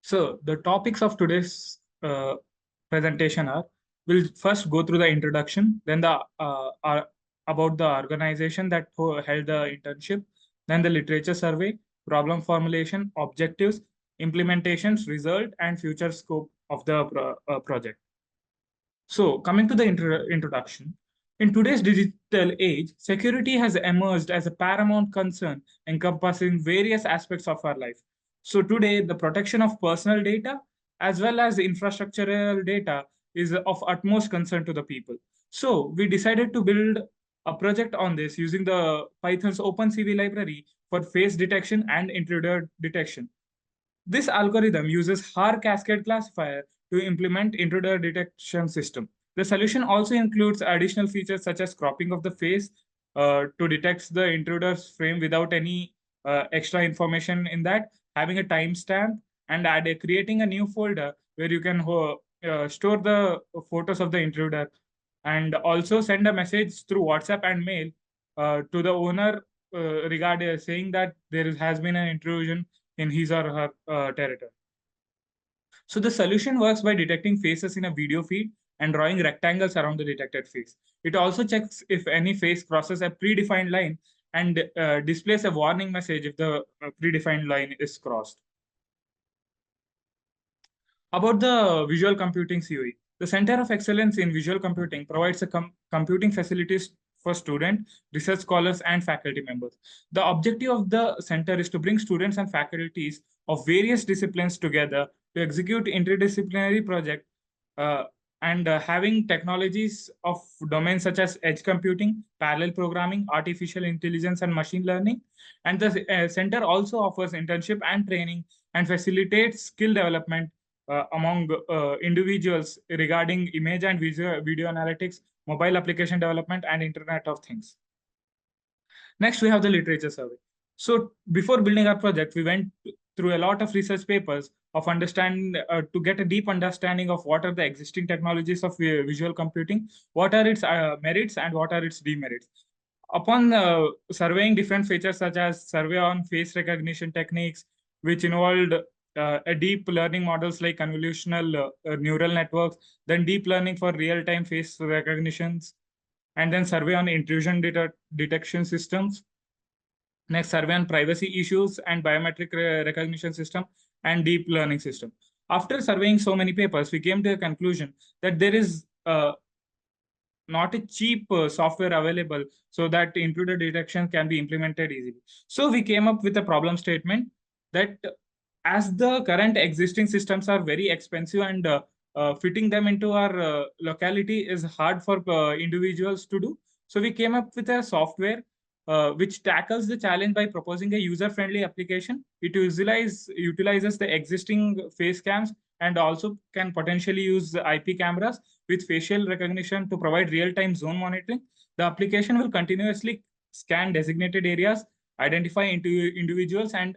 So the topics of today's presentation are: we'll first go through the introduction, then the about the organization that held the internship, then the literature survey, problem formulation, objectives, implementations, result, and future scope of the project. So, coming to the introduction, in today's digital age, security has emerged as a paramount concern encompassing various aspects of our life. So, today, the protection of personal data as well as infrastructural data is of utmost concern to the people. So, we decided to build a project on this using the Python's OpenCV library for face detection and intruder detection. This algorithm uses HAR cascade classifier to implement intruder detection system. The solution also includes additional features such as cropping of the face to detect the intruder's frame without any extra information in that, having a timestamp, and creating a new folder where you can store the photos of the intruder, and also send a message through WhatsApp and mail to the owner regarding saying that has been an intrusion in his or her territory. So the solution works by detecting faces in a video feed and drawing rectangles around the detected face. It also checks if any face crosses a predefined line and displays a warning message if the predefined line is crossed. About the visual computing COE, the Center of Excellence in Visual Computing provides a computing facilities for students, research scholars, and faculty members. The objective of the center is to bring students and faculties of various disciplines together to execute interdisciplinary projects and having technologies of domains such as edge computing, parallel programming, artificial intelligence, and machine learning. And the center also offers internship and training and facilitates skill development among individuals regarding image and video analytics, mobile application development, and Internet of Things. Next, we have the literature survey. So before building our project, we went through a lot of research papers of understand to get a deep understanding of what are the existing technologies of visual computing, what are its merits, and what are its demerits. Upon surveying different features such as survey on face recognition techniques, which involved a deep learning models like convolutional neural networks, then deep learning for real-time face recognitions, and then survey on intrusion detection systems. Next, survey on privacy issues and biometric recognition system and deep learning system. After surveying so many papers, we came to a conclusion that there is not a cheap software available so that intruder detection can be implemented easily. So we came up with a problem statement that as the current existing systems are very expensive and fitting them into our locality is hard for individuals to do. So we came up with a software which tackles the challenge by proposing a user-friendly application. It utilizes the existing face cams and also can potentially use IP cameras with facial recognition to provide real-time zone monitoring. The application will continuously scan designated areas, identify individuals, and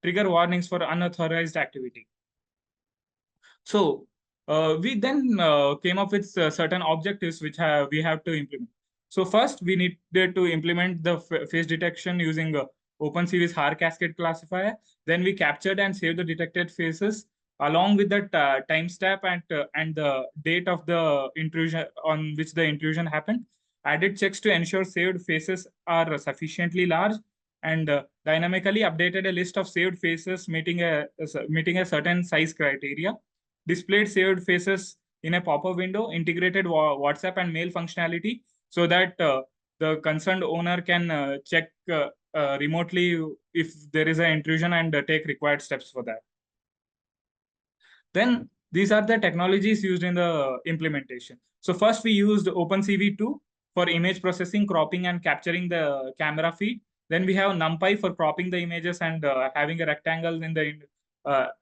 trigger warnings for unauthorized activity. So we then came up with certain objectives which we have to implement. So first, we needed to implement the face detection using OpenCV's HAR cascade classifier. Then we captured and saved the detected faces along with the timestamp and the date of the intrusion on which the intrusion happened. Added checks to ensure saved faces are sufficiently large, and dynamically updated a list of saved faces meeting a certain size criteria. Displayed saved faces in a pop-up window, integrated WhatsApp and mail functionality so that the concerned owner can check remotely if there is an intrusion and take required steps for that. Then these are the technologies used in the implementation. So first we used OpenCV2 for image processing, cropping, and capturing the camera feed. Then we have NumPy for cropping the images and having a rectangle in the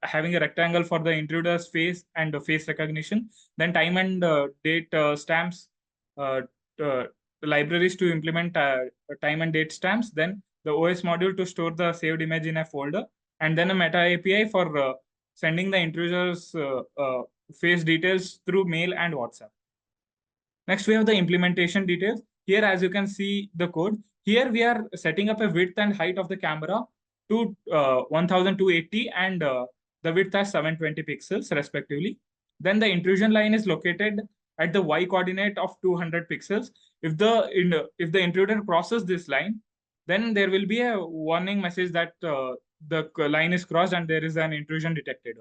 having a rectangle for the intruder's face and face recognition. Then time and date stamps, libraries to implement time and date stamps. Then the OS module to store the saved image in a folder, and then a Meta API for sending the intruder's face details through mail and WhatsApp. Next, we have the implementation details. Here, as you can see the code, here we are setting up a width and height of the camera to 1280 and the width as 720 pixels respectively. Then the intrusion line is located at the y coordinate of 200 pixels. If the intruder crosses this line, then there will be a warning message that the line is crossed and there is an intrusion detected.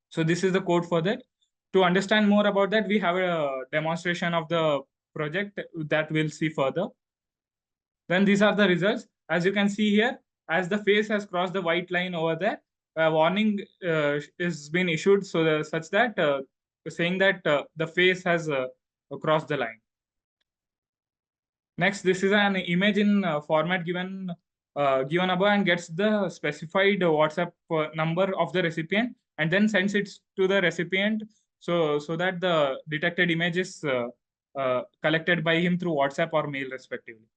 So this is the code for that. To understand more about that, we have a demonstration of the project that we'll see further. Then these are the results. As you can see here, as the face has crossed the white line over there, a warning is been issued such that saying that the face has crossed the line. Next, this is an image in format given above and gets the specified WhatsApp number of the recipient and then sends it to the recipient so that the detected image is collected by him through WhatsApp or mail respectively.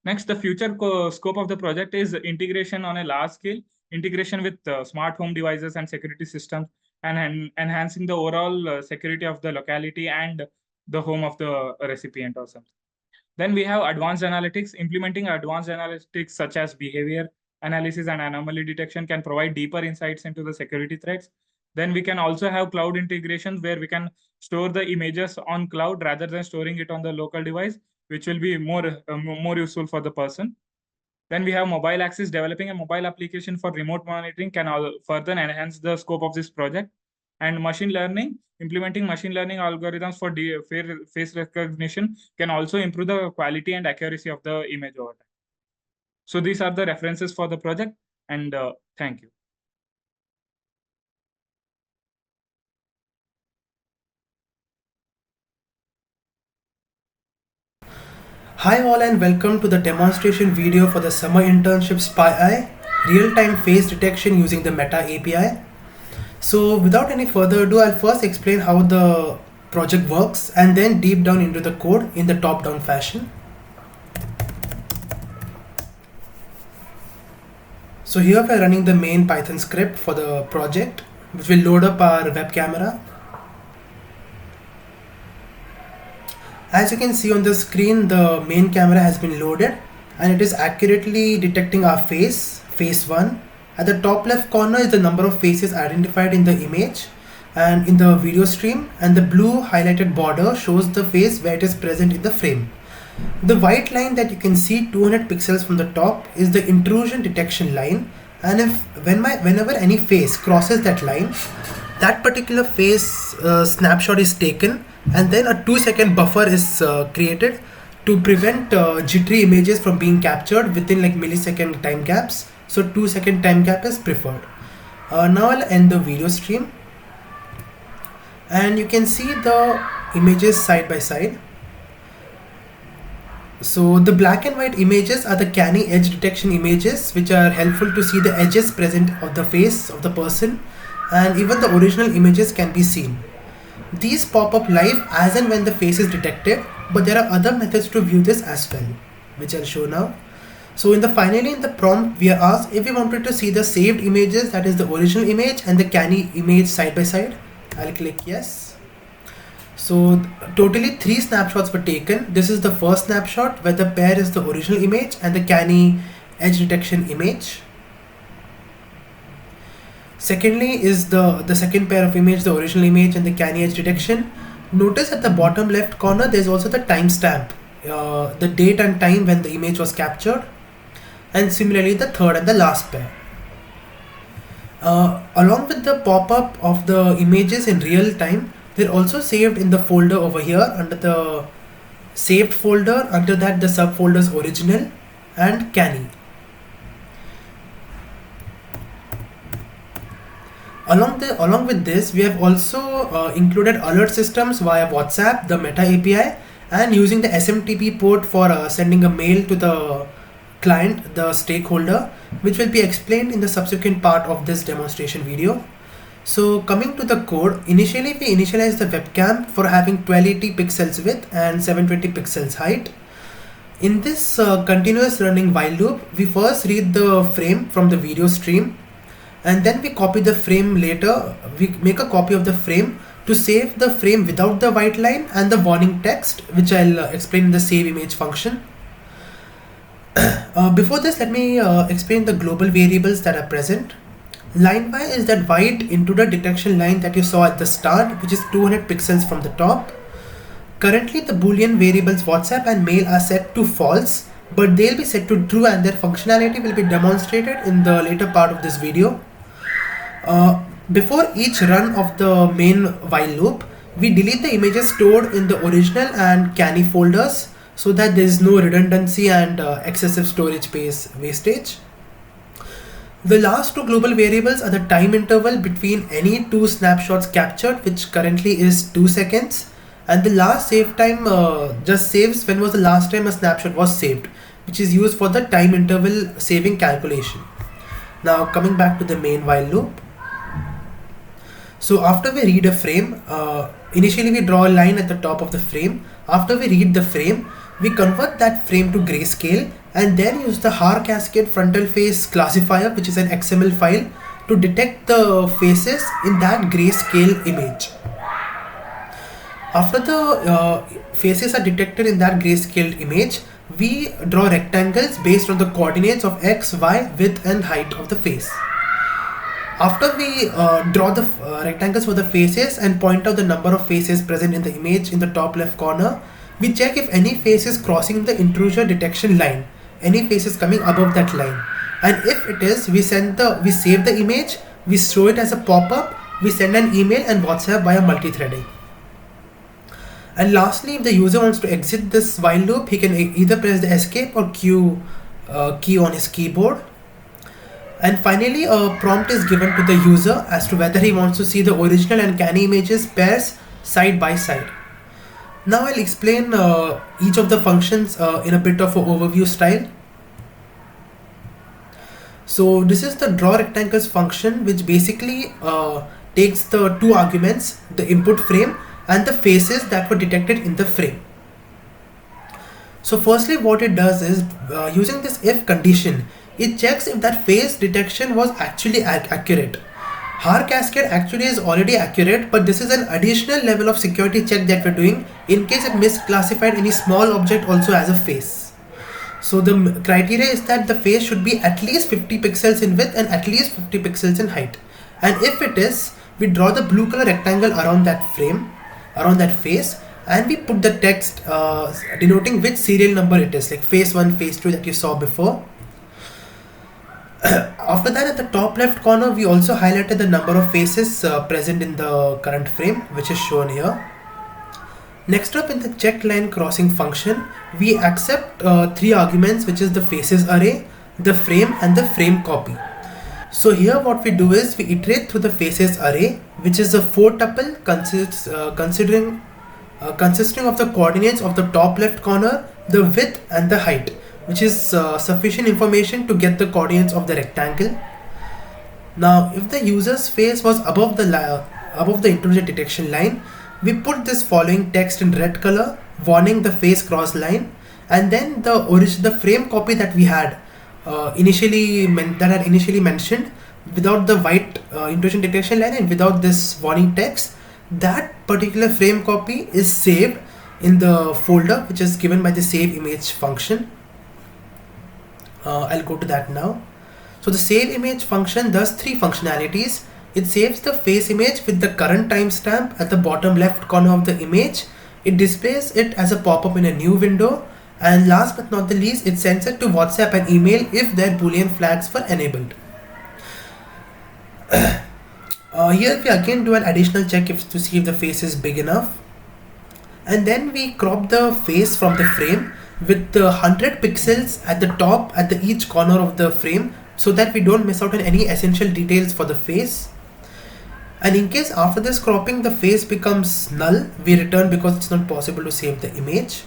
Next, the future scope of the project is integration on a large scale, integration with smart home devices and security systems, and enhancing the overall security of the locality and the home of the recipient or something. Then we have advanced analytics. Implementing advanced analytics such as behavior analysis and anomaly detection can provide deeper insights into the security threats. Then we can also have cloud integrations where we can store the images on cloud rather than storing it on the local device, which will be more useful for the person. Then we have mobile access. Developing a mobile application for remote monitoring can further enhance the scope of this project. And machine learning, implementing machine learning algorithms for face recognition can also improve the quality and accuracy of the image over time. So these are the references for the project, and thank you. Hi all and welcome to the demonstration video for the summer internship SpyEye, real-time face detection using the Meta API. So without any further ado, I'll first explain how the project works and then deep down into the code in the top-down fashion. So here we are running the main Python script for the project, which will load up our web camera. As you can see on the screen, the main camera has been loaded and it is accurately detecting our face 1. At the top left corner is the number of faces identified in the image and in the video stream, and the blue highlighted border shows the face where it is present in the frame. The white line that you can see 200 pixels from the top is the intrusion detection line, and whenever any face crosses that line, that particular face snapshot is taken and then a 2-second buffer is created to prevent jittery images from being captured within like millisecond time gaps. So 2-second time gap is preferred. Now I'll end the video stream and you can see the images side by side. So the black and white images are the canny edge detection images, which are helpful to see the edges present of the face of the person, and even the original images can be seen. These pop up live as and when the face is detected, but there are other methods to view this as well, which I'll show now. So finally in the prompt we are asked if we wanted to see the saved images, that is the original image and the canny image side by side. I'll click yes. So totally 3 snapshots were taken. This is the first snapshot where the pair is the original image and the canny edge detection image. Secondly is the second pair of image, the original image and the canny edge detection. Notice at the bottom left corner there's also the timestamp, the date and time when the image was captured, and similarly the third and the last pair. Along with the pop-up of the images in real time, they're also saved in the folder over here under the saved folder. Under that the subfolders original and canny. Along with this, we have also included alert systems via WhatsApp, the Meta API, and using the SMTP port for sending a mail to the client, the stakeholder, which will be explained in the subsequent part of this demonstration video. So coming to the code, initially we initialize the webcam for having 1280 pixels width and 720 pixels height. In this continuous running while loop, we first read the frame from the video stream, and then we copy the frame later. We make a copy of the frame to save the frame without the white line and the warning text, which I'll explain in the save image function. Before this, let me explain the global variables that are present. Line Y is that white intruder detection line that you saw at the start, which is 200 pixels from the top. Currently, the Boolean variables WhatsApp and mail are set to false, but they'll be set to true, and their functionality will be demonstrated in the later part of this video. Before each run of the main while loop, we delete the images stored in the original and canny folders so that there is no redundancy and excessive storage space wastage. The last two global variables are the time interval between any two snapshots captured, which currently is 2 seconds, and the last save time just saves when was the last time a snapshot was saved, which is used for the time interval saving calculation. Now coming back to the main while loop. So after we read a frame, initially we draw a line at the top of the frame. After we read the frame, we convert that frame to grayscale and then use the Har Cascade frontal face classifier, which is an XML file, to detect the faces in that grayscale image. After the faces are detected in that grayscale image, we draw rectangles based on the coordinates of x, y, width and height of the face. After we draw the rectangles for the faces and point out the number of faces present in the image in the top left corner, we check if any face is crossing the intrusion detection line, any face is coming above that line. And if it is, we save the image, we show it as a pop-up, we send an email and WhatsApp via multi-threading. And lastly, if the user wants to exit this while loop, he can either press the escape or Q key on his keyboard. And finally, a prompt is given to the user as to whether he wants to see the original and canny images pairs side by side. Now I'll explain each of the functions in a bit of an overview style. So this is the draw rectangles function, which basically takes the two arguments, the input frame and the faces that were detected in the frame. So firstly, what it does is using this if condition, it checks if that face detection was actually accurate. Har Cascade actually is already accurate, but this is an additional level of security check that we're doing in case it misclassified any small object also as a face. So the criteria is that the face should be at least 50 pixels in width and at least 50 pixels in height. And if it is, we draw the blue color rectangle around that frame, around that face, and we put the text denoting which serial number it is, like face 1, face 2 that you saw before. After that, at the top left corner, we also highlighted the number of faces present in the current frame, which is shown here. Next up, in the check line crossing function, we accept three arguments, which is the faces array, the frame and the frame copy. So here what we do is we iterate through the faces array, which is a 4-tuple consisting of the coordinates of the top left corner, the width and the height, which is sufficient information to get the coordinates of the rectangle. Now, if the user's face was above the intrusion detection line, we put this following text in red color, warning the face cross line, and then the frame copy that we had initially mentioned, without the white intrusion detection line and without this warning text, that particular frame copy is saved in the folder which is given by the save image function. I'll go to that now. So the save image function does three functionalities. It saves the face image with the current timestamp at the bottom left corner of the image. It displays it as a pop-up in a new window. And last but not the least, it sends it to WhatsApp and email if their Boolean flags were enabled. Here we again do an additional check to see if the face is big enough. And then we crop the face from the frame with the 100 pixels at the top at each corner of the frame, so that we don't miss out on any essential details for the face. And in case after this cropping the face becomes null, we return because it's not possible to save the image.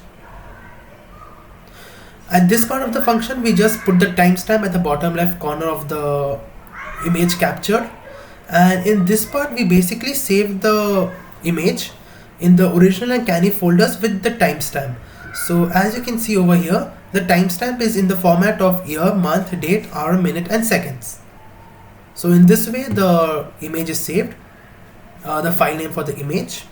At this part of the function, we just put the timestamp at the bottom left corner of the image captured. And in this part, we basically save the image in the original and canny folders with the timestamp. So as you can see over here, the timestamp is in the format of year, month, date, hour, minute and seconds. So in this way the image is saved, the file name for the image.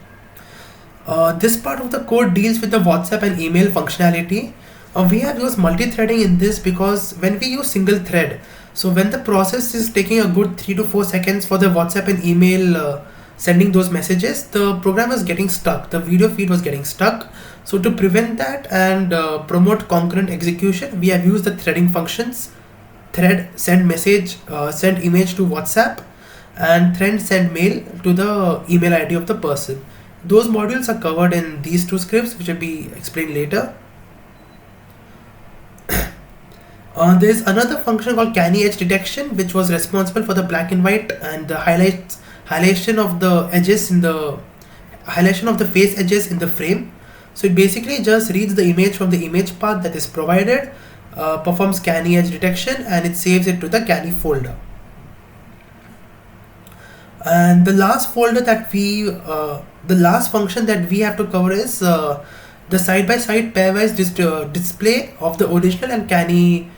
This part of the code deals with the WhatsApp and email functionality. We have used multi-threading in this because when we use single thread, so when the process is taking a good 3 to 4 seconds for the WhatsApp and email sending those messages, the program was getting stuck. The video feed was getting stuck. So to prevent that and promote concurrent execution, we have used the threading functions. Thread send message, send image to WhatsApp, and thread send mail to the email ID of the person. Those modules are covered in these two scripts, which will be explained later. There's another function called canny edge detection, which was responsible for the black and white and the highlightation of the edges in the highlightation of the face edges in the frame. So it basically just reads the image from the image path that is provided, performs canny edge detection, and it saves it to the canny folder. And the last the last function that we have to cover is the side-by-side pairwise display of the original and canny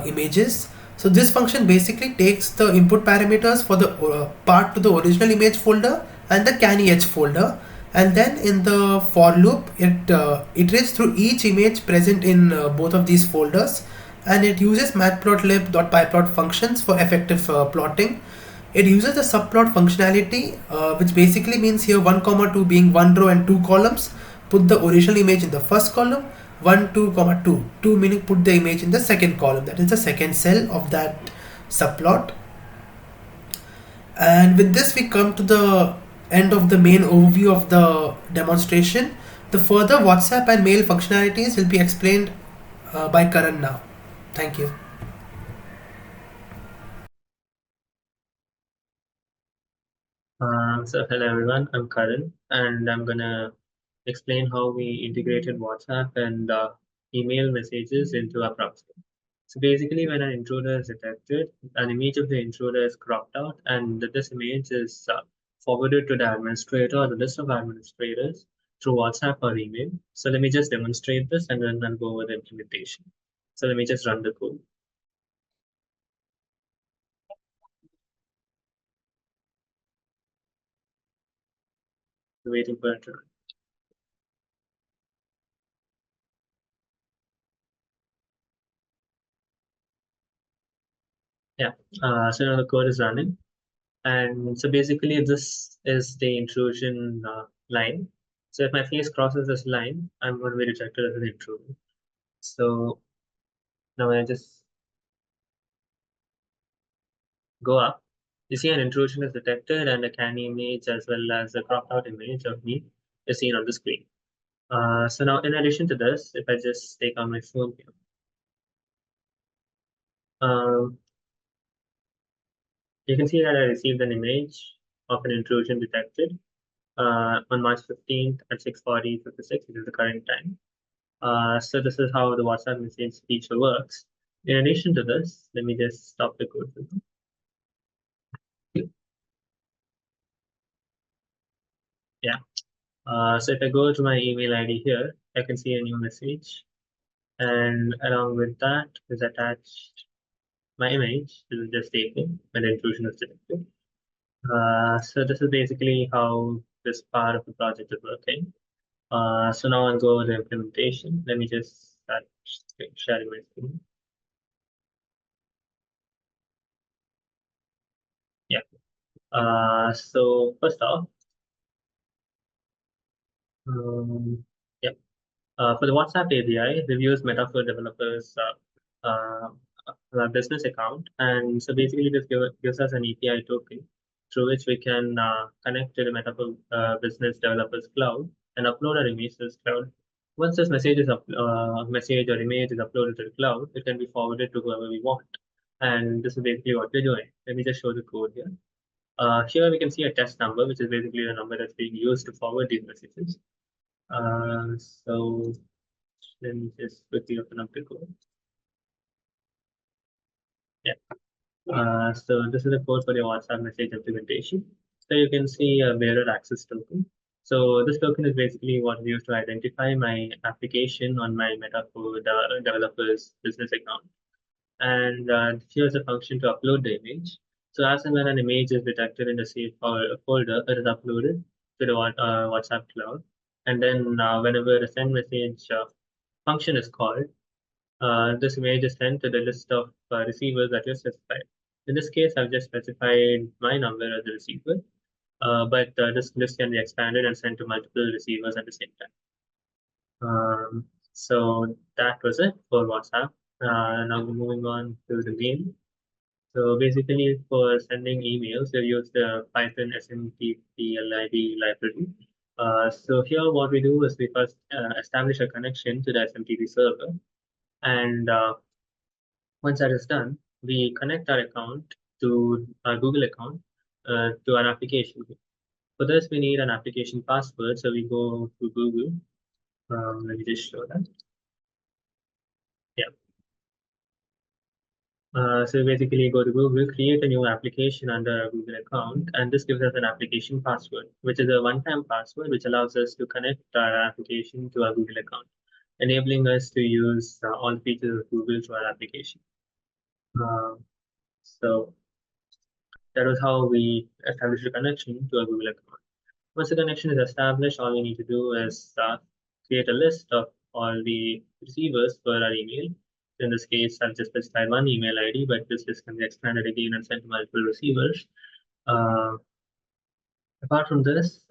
images. So this function basically takes the input parameters for the part to the original image folder and the canny edge folder, and then in the for loop it iterates through each image present in both of these folders, and it uses matplotlib.pyplot functions for effective plotting. It uses the subplot functionality, which basically means here 1 comma 2 being one row and two columns. Put the original image in the first column, 1 2 comma 2, 2 meaning put the image in the second column, that is the second cell of that subplot. And with this we come to the end of the main overview of the demonstration. The further WhatsApp and mail functionalities will be explained by Karan now. Thank you. So hello everyone, I'm Karan, and I'm gonna explain how we integrated WhatsApp and email messages into our browser. So basically, when an intruder is detected, an image of the intruder is cropped out, and this image is forwarded to the administrator or the list of administrators through WhatsApp or email. So let me just demonstrate this, and then I'll go over the implementation. So let me just run the code. Waiting for it to run. Yeah, so now the code is running. And so basically, this is the intrusion line. So if my face crosses this line, I'm going to be rejected as an intruder. So now when I just go up, you see an intrusion is detected and a canny image as well as a cropped out image of me is seen on the screen. So now in addition to this, if I just take on my phone here, um, you can see that I received an image of an intrusion detected on March 15th at 6:40:56, which is the current time. So this is how the WhatsApp message feature works. In addition to this, let me just stop the code. Yeah. So if I go to my email ID here, I can see a new message. And along with that is attached my image. This is just taken when the intrusion is detected. So this is basically how this part of the project is working. So now I'll go to the implementation. Let me just start sharing my screen. Yeah. So first off, yeah. For the WhatsApp API, we've used Metaphor developers business account, and so basically this gives us an API token through which we can connect to the Metaphor business developers cloud and upload our image to this cloud. Once this message or image is uploaded to the cloud, it can be forwarded to whoever we want. And this is basically what we're doing. Let me just show the code here. Here we can see a test number, which is basically the number that's being used to forward these messages. So let me just quickly open up the code. Yeah. So this is the code for the WhatsApp message implementation. So you can see a bearer access token. So this token is basically what we use to identify my application on my Metaphor developer's business account. And here's a function to upload the image. So as and when an image is detected in the save folder, it is uploaded to the WhatsApp cloud. And then whenever a send message function is called, This image is sent to the list of receivers that you specified. In this case, I've just specified my number as a receiver, but this list can be expanded and sent to multiple receivers at the same time. So that was it for WhatsApp. Now we're moving on to the mail. So basically, for sending emails, we use the Python SMTP-LID library. So here, what we do is we first establish a connection to the SMTP server, and once that is done, we connect our account to our Google account to our application. For this, we need an application password. So we go to Google. Let me just show that. Yeah. So basically, go to Google, create a new application under a Google account, and this gives us an application password, which is a one-time password, which allows us to connect our application to our Google account, enabling us to use all features of Google to our application. Uh, so that was how we established a connection to a Google account. Once the connection is established, all we need to do is create a list of all the receivers for our email. In this case, I've just specified one email ID, but this list can be expanded again and sent to multiple receivers. Uh, Apart from this,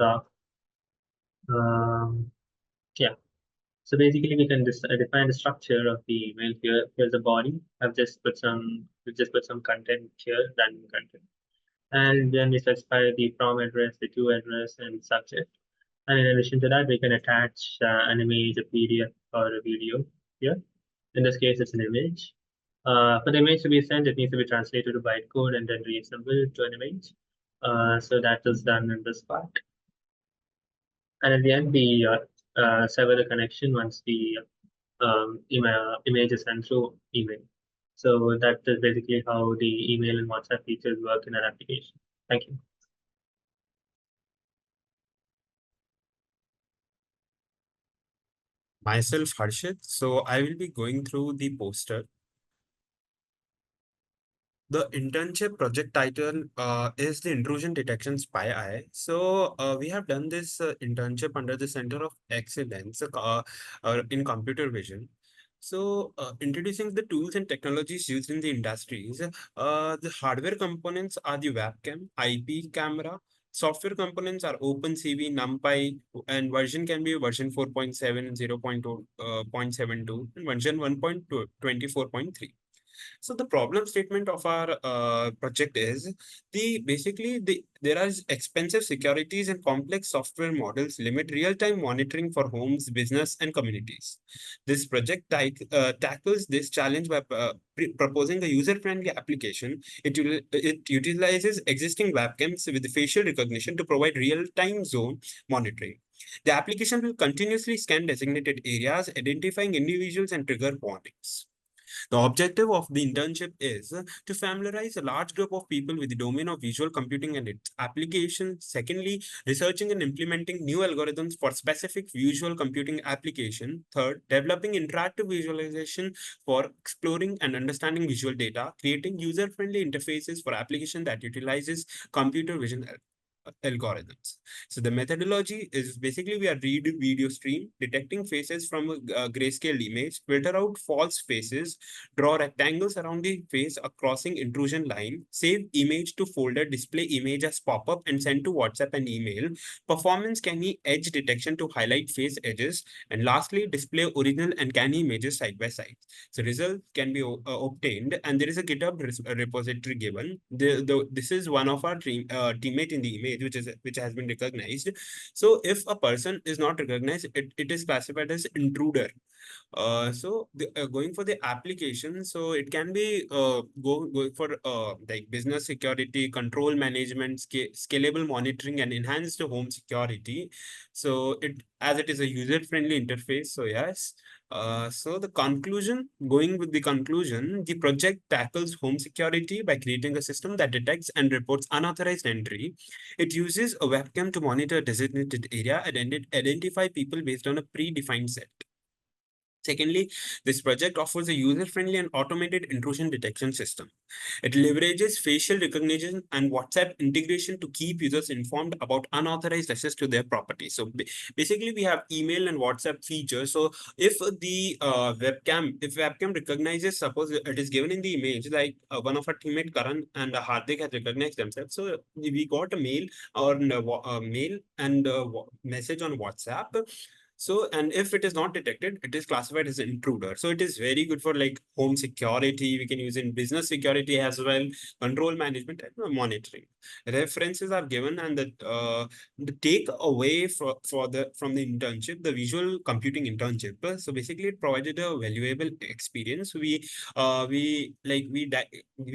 yeah. So basically, we can define the structure of the email here. Here's the body. We've just put some content here, random content, and then we specify the from address, the to address, and subject. And in addition to that, we can attach an image, a PDF, or a video here. In this case, it's an image. For the image to be sent, it needs to be translated to bytecode and then reassembled to an image. So that is done in this part. And at the end, we sever the connection once the image is sent through email. So that is basically how the email and WhatsApp features work in an application. Thank you. Myself, Harshit. So I will be going through the poster. The internship project title is the Intrusion Detection SpyEye. So we have done this internship under the Center of Excellence in Computer Vision. So introducing the tools and technologies used in the industries, the hardware components are the webcam, IP camera. Software components are OpenCV, NumPy, and version can be version 4.7, 0.72, and version 1.24.3. So the problem statement of our project is there are expensive securities and complex software models limit real-time monitoring for homes, business, and communities. This project tackles this challenge by proposing a user-friendly application. It utilizes existing webcams with facial recognition to provide real-time zone monitoring. The application will continuously scan designated areas, identifying individuals and trigger warnings. The objective of the internship is to familiarize a large group of people with the domain of visual computing and its applications. Secondly, researching and implementing new algorithms for specific visual computing application. Third, developing interactive visualization for exploring and understanding visual data, creating user-friendly interfaces for application that utilizes computer vision algorithms. So the methodology is basically we are read video stream, detecting faces from a grayscale image, filter out false faces, draw rectangles around the face, a crossing intrusion line, save image to folder, display image as pop-up and send to WhatsApp and email, performance canny edge detection to highlight face edges, and lastly, display original and canny images side by side. So results can be obtained, and there is a GitHub repository given. This is one of our teammate in the image, which has been recognized. So if a person is not recognized, it is classified as intruder. Going for the application, so it can be going for like business security, control management, scalable monitoring, and enhanced home security. So it is a user-friendly interface. So yes. Going with the conclusion, the project tackles home security by creating a system that detects and reports unauthorized entry. It uses a webcam to monitor a designated area and identify people based on a predefined set. Secondly, this project offers a user-friendly and automated intrusion detection system. It leverages facial recognition and WhatsApp integration to keep users informed about unauthorized access to their property. So basically, we have email and WhatsApp features. So if the webcam recognizes, suppose it is given in the image, like one of our teammate Karan and Hardik had recognized themselves. So we got a mail or mail and message on WhatsApp. So, and if it is not detected, it is classified as an intruder. So it is very good for like home security. We can use in business security as well, control management and monitoring. References are given, and the take away from the internship, the visual computing internship. So basically, it provided a valuable experience. We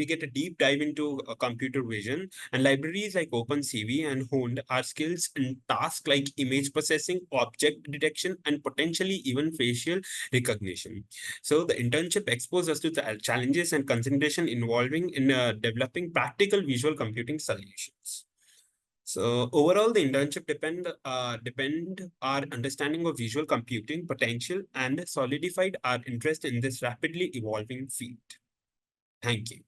get a deep dive into computer vision, and libraries like OpenCV and honed our skills in tasks like image processing, object detection, and potentially even facial recognition. So the internship exposed us to the challenges and concentration involving in developing practical visual computing solutions. So overall, the internship depend our understanding of visual computing potential and solidified our interest in this rapidly evolving field. Thank you.